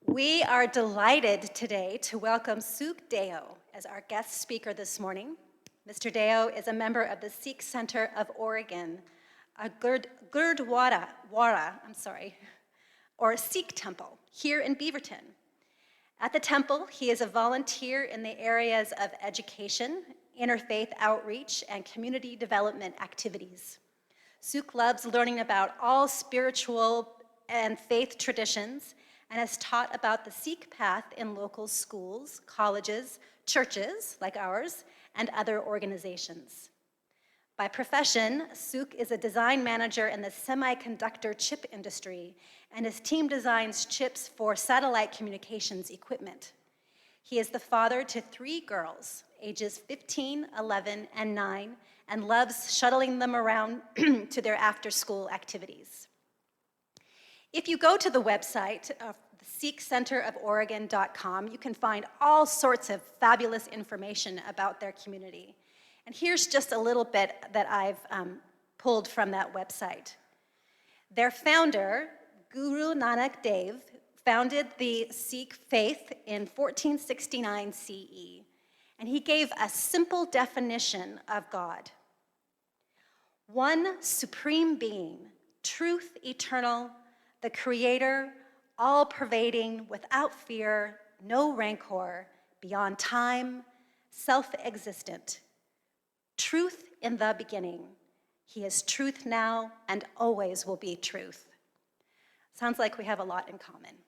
We are delighted today to welcome Sukh Deo as our guest speaker this morning. Mr. Deo is a member of the Sikh Center of Oregon, a Gurdwara, or a Sikh temple here in Beaverton. At the temple, he is a volunteer in the areas of education, interfaith outreach, and community development activities. Sukh loves learning about all spiritual and faith traditions and has taught about the Sikh path in local schools, colleges, churches like ours, and other organizations. By profession, Sukh is a design manager in the semiconductor chip industry, and his team designs chips for satellite communications equipment. He is the father to 3 girls, ages 15, 11, and 9, and loves shuttling them around to their after-school activities. If you go to the website of the SikhCenterofOregon.com, you can find all sorts of fabulous information about their community. And here's just a little bit that I've pulled from that website. Their founder, Guru Nanak Dev, founded the Sikh faith in 1469 CE, and he gave a simple definition of God. One supreme being, truth eternal, the creator, all-pervading, without fear, no rancor, beyond time, self-existent. Truth in the beginning. He is truth now and always will be truth. Sounds like we have a lot in common.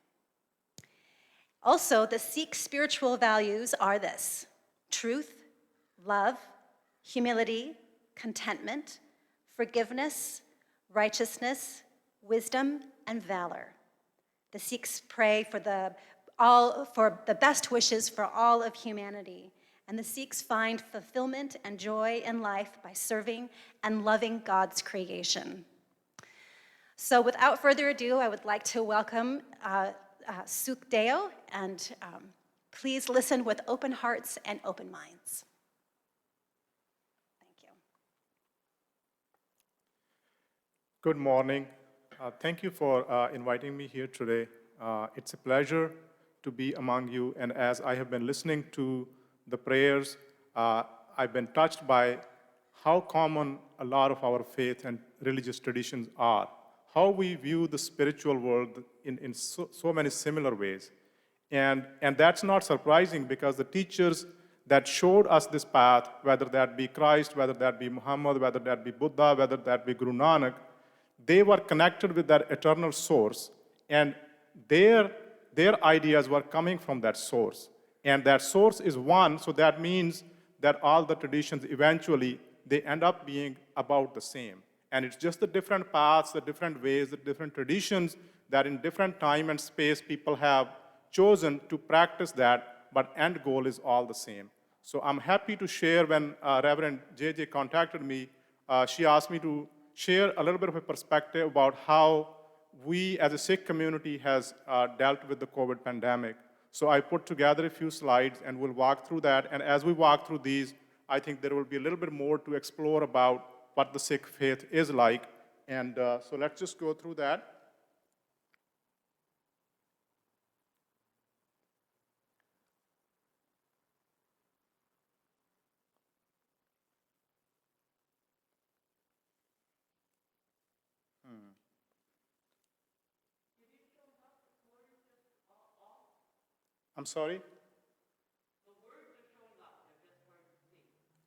Also, the Sikh spiritual values are this: truth, love, humility, contentment, forgiveness, righteousness, wisdom, and valor. The Sikhs pray for the best wishes for all of humanity, and the Sikhs find fulfillment and joy in life by serving and loving God's creation. So without further ado, I would like to welcome Sukh Deo, and please listen with open hearts and open minds. Thank you. Good morning. Thank you for inviting me here today. It's a pleasure to be among you, and as I have been listening to the prayers, I've been touched by how common a lot of our faith and religious traditions are, how we view the spiritual world in so many similar ways. And that's not surprising, because the teachers that showed us this path, whether that be Christ, whether that be Muhammad, whether that be Buddha, whether that be Guru Nanak, they were connected with that eternal source, and their ideas were coming from that source. And that source is one, so that means that all the traditions eventually, they end up being about the same. And it's just the different paths, the different ways, the different traditions that in different time and space people have chosen to practice that, but end goal is all the same. So I'm happy to share. When Reverend JJ contacted me, she asked me to share a little bit of a perspective about how we as a Sikh community has dealt with the COVID pandemic. So I put together a few slides and we'll walk through that. And as we walk through these, I think there will be a little bit more to explore about what the Sikh faith is like. And so let's just go through that. I'm sorry?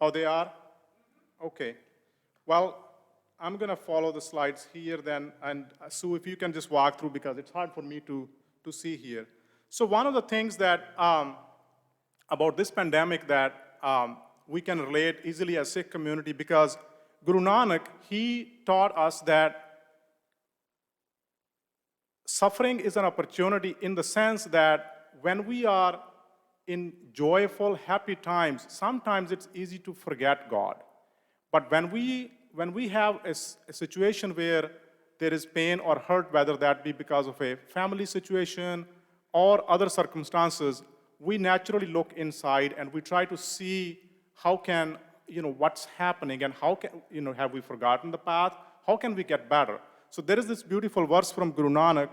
Oh, they are? Okay. Well, I'm going to follow the slides here then, and Sue, if you can just walk through, because it's hard for me to see here. So one of the things that about this pandemic that we can relate easily as Sikh community, because Guru Nanak, he taught us that suffering is an opportunity, in the sense that when we are in joyful, happy times, sometimes it's easy to forget God. But when we have a situation where there is pain or hurt, whether that be because of a family situation or other circumstances, we naturally look inside and we try to see how can, what's happening, and how can, have we forgotten the path? How can we get better? So there is this beautiful verse from Guru Nanak,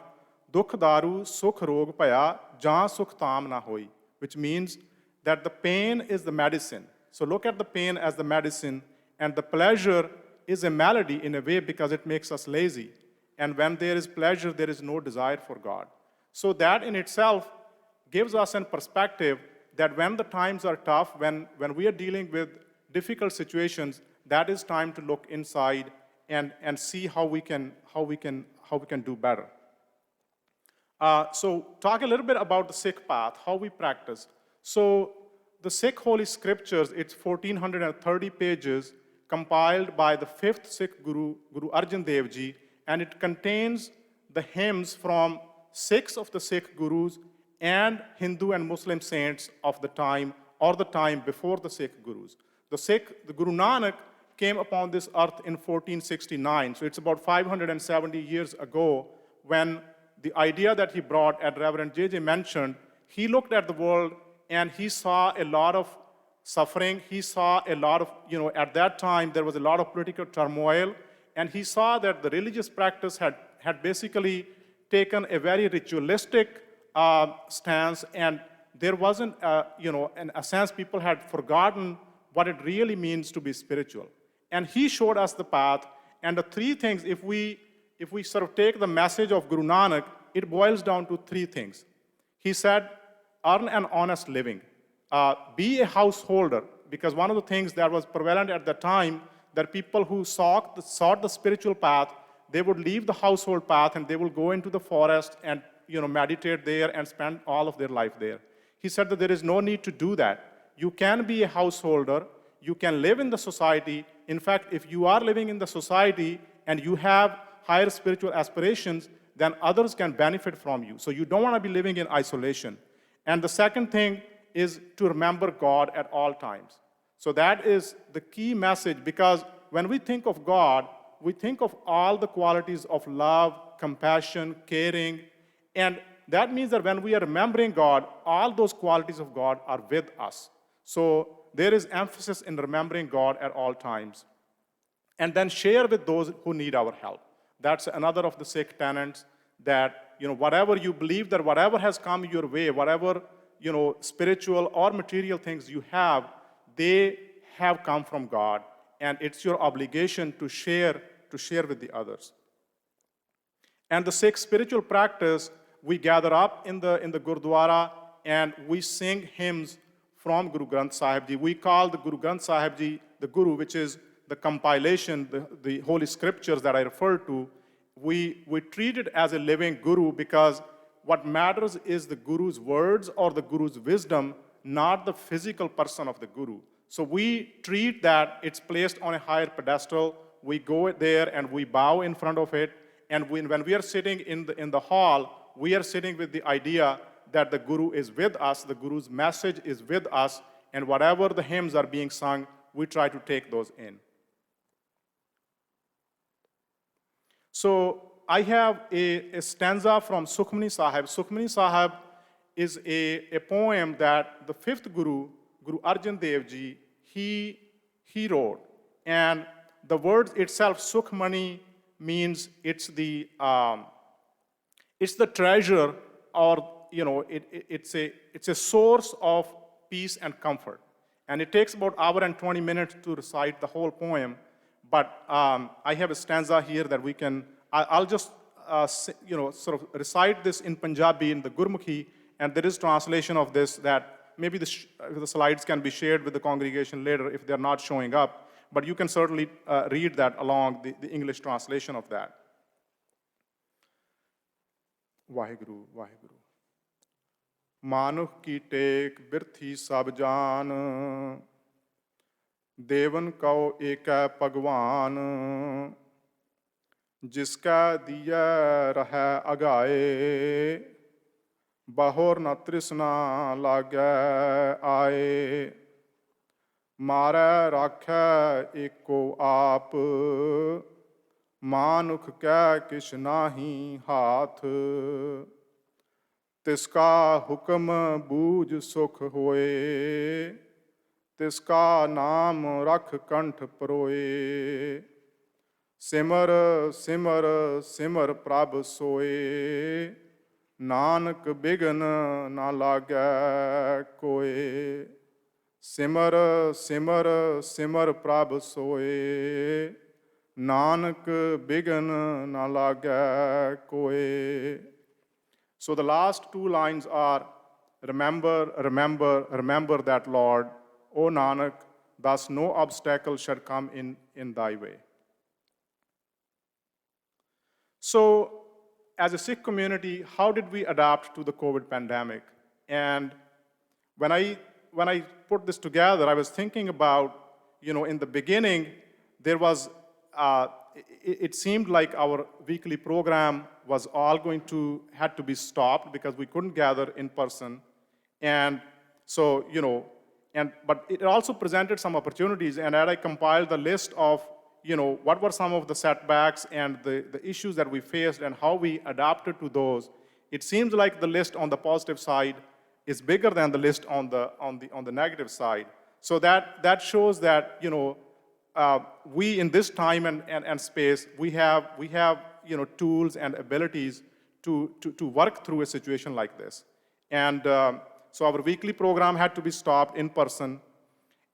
ਦੁਖ ਦਾਰੂ ਸੁਖ ਰੋਗ ਭਇਆ, ਜਾਂ ਸੁਖ ਤਾਮ ਨਾ ਹੋਈ, which means that the pain is the medicine. So look at the pain as the medicine, and the pleasure is a malady in a way because it makes us lazy. And when there is pleasure, there is no desire for God. So that in itself gives us a perspective that when the times are tough, when we are dealing with difficult situations, that is time to look inside and see how we can do better. So talk a little bit about the Sikh path, how we practice. So the Sikh Holy Scriptures, it's 1,430 pages, compiled by the 5th Sikh Guru, Guru Arjan Dev Ji, and it contains the hymns from 6 of the Sikh Gurus and Hindu and Muslim saints of the time, or the time before the Sikh Gurus. The Guru Nanak came upon this earth in 1469, so it's about 570 years ago, when the idea that he brought, as Reverend J.J. mentioned, he looked at the world and he saw a lot of suffering. He saw a lot of, at that time, there was a lot of political turmoil, and he saw that the religious practice had basically taken a very ritualistic stance, and there wasn't, in a sense, people had forgotten what it really means to be spiritual. And he showed us the path, and the three things, if we sort of take the message of Guru Nanak, it boils down to three things. He said, earn an honest living. Be a householder, because one of the things that was prevalent at the time, that people who sought the spiritual path, they would leave the household path and they will go into the forest and meditate there and spend all of their life there. He said that there is no need to do that. You can be a householder, you can live in the society. In fact, if you are living in the society and you have higher spiritual aspirations, then others can benefit from you. So you don't want to be living in isolation. And the second thing is to remember God at all times. So that is the key message, because when we think of God, we think of all the qualities of love, compassion, caring, and that means that when we are remembering God, all those qualities of God are with us. So there is emphasis in remembering God at all times. And then share with those who need our help. That's another of the Sikh tenets, that whatever you believe, that whatever has come your way, whatever spiritual or material things you have, they have come from God, and it's your obligation to share with the others. And the Sikh spiritual practice, we gather up in the Gurdwara and we sing hymns from Guru Granth Sahib Ji. We call the Guru Granth Sahib Ji the Guru, which is the compilation, the Holy Scriptures that I referred to. We treat it as a living Guru, because what matters is the Guru's words or the Guru's wisdom, not the physical person of the Guru. So we treat that it's placed on a higher pedestal. We go there and we bow in front of it. And when we are sitting in the hall, we are sitting with the idea that the Guru is with us, the Guru's message is with us, and whatever the hymns are being sung, we try to take those in. So I have a stanza from Sukhmani Sahib. Sukhmani Sahib is a poem that the 5th Guru, Guru Arjan Dev Ji, he wrote. And the word itself, Sukhmani, means it's the treasure, or it's a source of peace and comfort. And it takes about an hour and 20 minutes to recite the whole poem. But I have a stanza here that we can. I'll just sort of recite this in Punjabi, in the Gurmukhi, and there is translation of this that maybe the slides can be shared with the congregation later if they're not showing up. But you can certainly read that along, the English translation of that. Vaheguru, Vaheguru. Manukh ki tek birthi sab jaan, devan kau eka Bhagwan, jiska diya raha agaye, bahor na trisna lage aaye, mare rakhe eko aap, manukh keh kish nahi haath, तिसका हुक्म बूझ सुख होए, तिसका नाम रख कंठ परोए, सिमर सिमर सिमर प्रभ सोए, ਨਾਨਕ ਬਿਗਨ ਨਾ ਲਾਗੈ ਕੋਏ। ਸਿਮਰ ਸਿਮਰ ਸਿਮਰ ਪ੍ਰਭ ਸੋਏ, ਨਾਨਕ ਬਿਗਨ ਨਾ ਲਾਗੈ ਕੋਏ। So the last two lines are, remember, remember, remember that Lord, O Nanak, thus no obstacle shall come in thy way. So as a Sikh community, how did we adapt to the COVID pandemic? And when I put this together, I was thinking about, in the beginning, there was, it seemed like our weekly program was all had to be stopped because we couldn't gather in person. And so, but it also presented some opportunities, and as I compiled the list of, what were some of the setbacks and the issues that we faced and how we adapted to those, it seems like the list on the positive side is bigger than the list on the negative side. So that shows that, we in this time and space, we have tools and abilities to work through a situation like this. And so our weekly program had to be stopped in person.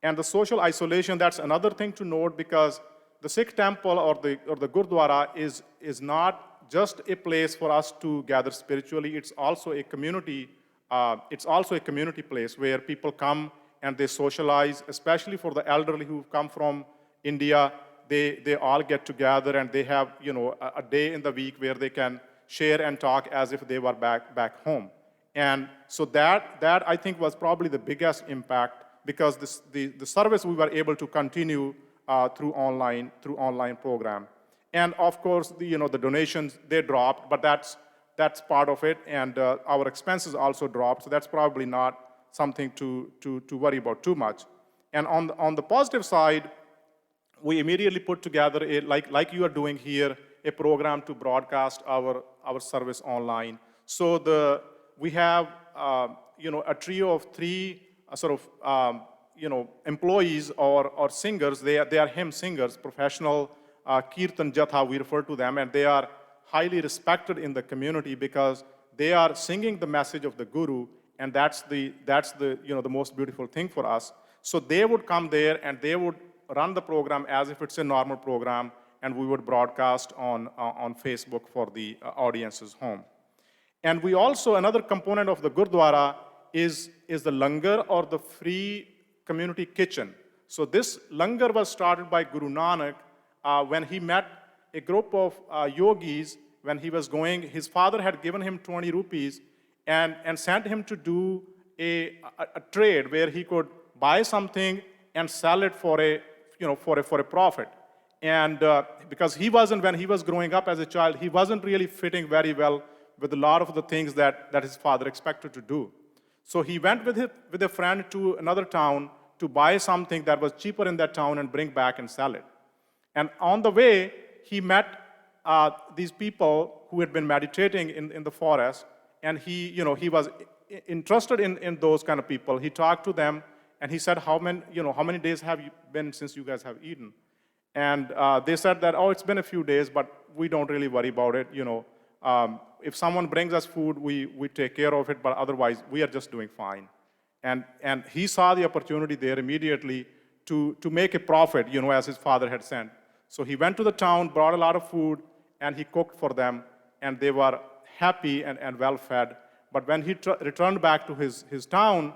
And the social isolation, that's another thing to note, because the Sikh temple or the Gurdwara is not just a place for us to gather spiritually, it's also a community. It's also a community place where people come and they socialize, especially for the elderly who come from India. They all get together and they have a day in the week where they can share and talk as if they were back home. And so that I think was probably the biggest impact, because the service we were able to continue through online program. And of course, the donations, they dropped, but that's part of it, and our expenses also dropped, so that's probably not something to worry about too much. And on the positive side, we immediately put together like you are doing here, a program to broadcast our service online. So we have a trio of three employees or singers. They are hymn singers, professional kirtan jatha, we refer to them, and they are highly respected in the community because they are singing the message of the Guru, and that's the most beautiful thing for us. So they would come there and they would run the program as if it's a normal program, and we would broadcast on Facebook for the audience's home. And we also, another component of the Gurdwara is the Langar, or the free community kitchen. So this Langar was started by Guru Nanak when he met a group of yogis. When he was going, his father had given him 20 rupees and sent him to do a trade where he could buy something and sell it for a profit. And because when he was growing up as a child, he wasn't really fitting very well with a lot of the things that his father expected to do. So he went with a friend to another town to buy something that was cheaper in that town and bring back and sell it. And on the way, he met these people who had been meditating in the forest, and he was interested in those kind of people. He talked to them, and he said, how many days have you been since you guys have eaten? And they said that, it's been a few days, but we don't really worry about it. If someone brings us food, we take care of it, but otherwise, we are just doing fine. And he saw the opportunity there immediately to make a profit, as his father had sent. So he went to the town, brought a lot of food, and he cooked for them, and they were happy and well-fed. But when he returned back to his town,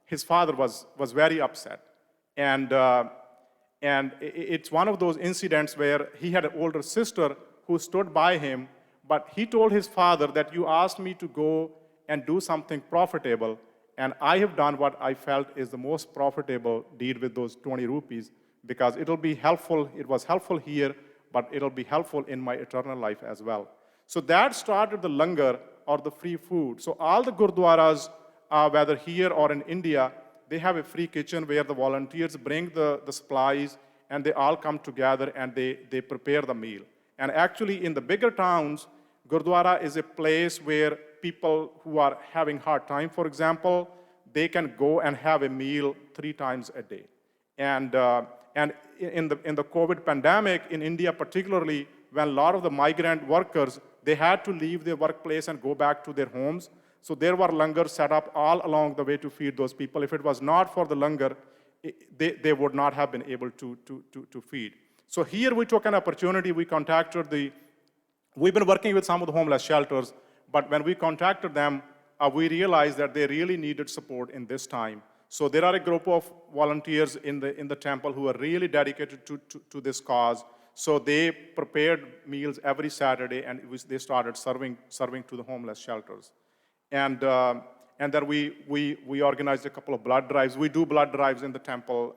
his father was very upset. And it's one of those incidents where he had an older sister who stood by him, but he told his father that you asked me to go and do something profitable, and I have done what I felt is the most profitable deed with those 20 rupees, because it'll be helpful. It was helpful here, but it'll be helpful in my eternal life as well. So that started the Langar, or the free food. So all the Gurdwaras, whether here or in India, they have a free kitchen where the volunteers bring the supplies, and they all come together and they prepare the meal. And actually, in the bigger towns, Gurdwara is a place where people who are having hard time, for example, they can go and have a meal 3 times a day. And in the COVID pandemic, in India particularly, when a lot of the migrant workers they had to leave their workplace and go back to their homes. So there were langars set up all along the way to feed those people. If it was not for the langar, they would not have been able to feed. So here we took an opportunity. We've been working with some of the homeless shelters, but when we contacted them, we realized that they really needed support in this time. So there are a group of volunteers in the temple who are really dedicated to this cause. So they prepared meals every Saturday, and they started serving to the homeless shelters. And then we organized a couple of blood drives. We do blood drives in the temple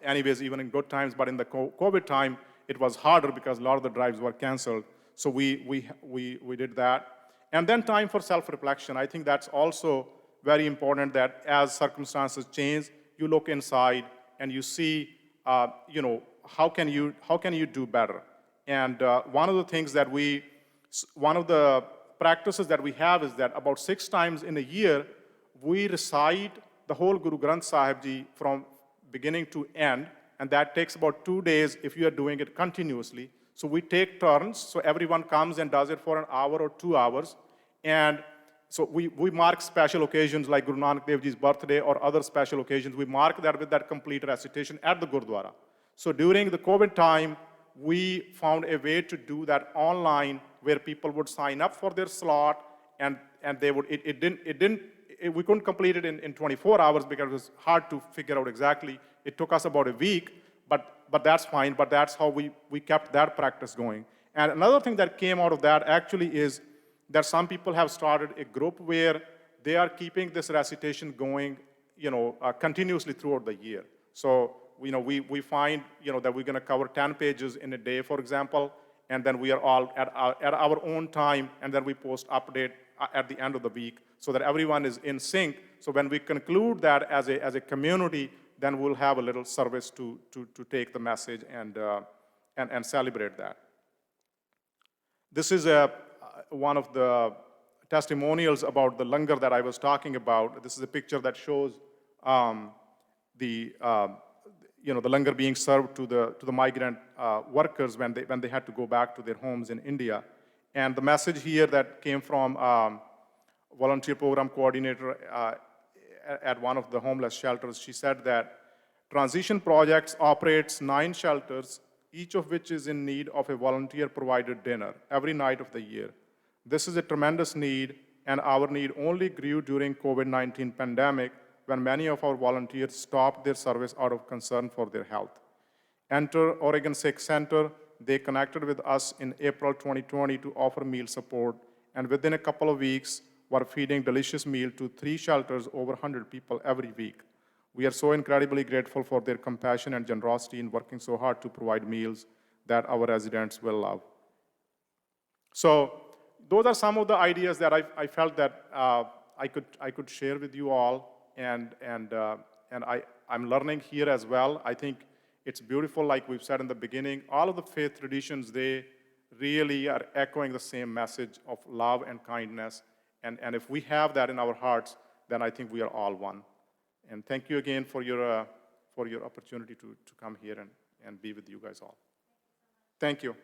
anyways, even in good times, but in the COVID time, it was harder because a lot of the drives were canceled. So we did that. And then time for self-reflection. I think that's also very important, that as circumstances change, you look inside and you see, how can you do better? And one of the practices that we have is that about 6 times in a year, we recite the whole Guru Granth Sahib Ji from beginning to end, and that takes about 2 days if you are doing it continuously. So we take turns, so everyone comes and does it for an hour or 2 hours. And so we mark special occasions like Guru Nanak Dev Ji's birthday or other special occasions. We mark that with that complete recitation at the Gurdwara. So during the COVID time, we found a way to do that online where people would sign up for their slot, and they would, we couldn't complete it in 24 hours because it was hard to figure out exactly. It took us about a week, but that's fine, but that's how we kept that practice going. And another thing that came out of that actually is that some people have started a group where they are keeping this recitation going, continuously throughout the year. So, we find, that we're gonna cover 10 pages in a day, for example, and then we are all at our own time, and then we post update at the end of the week so that everyone is in sync. So when we conclude that as a community, then we'll have a little service to take the message and celebrate that. This is one of the testimonials about the langar that I was talking about. This is a picture that shows the langar being served to the migrant workers when they had to go back to their homes in India. And the message here that came from volunteer program coordinator at one of the homeless shelters, she said that Transition Projects operates 9 shelters, each of which is in need of a volunteer-provided dinner every night of the year. This is a tremendous need, and our need only grew during COVID-19 pandemic when many of our volunteers stopped their service out of concern for their health. Enter Oregon Sikh Center. They connected with us in April 2020 to offer meal support, and within a couple of weeks, were feeding delicious meal to 3 shelters, over 100 people every week. We are so incredibly grateful for their compassion and generosity in working so hard to provide meals that our residents will love. So those are some of the ideas that I felt that I could share with you all, and I'm learning here as well. I think it's beautiful, like we've said in the beginning. All of the faith traditions, they really are echoing the same message of love and kindness. And if we have that in our hearts, then I think we are all one. And thank you again for your opportunity to come here and be with you guys all. Thank you.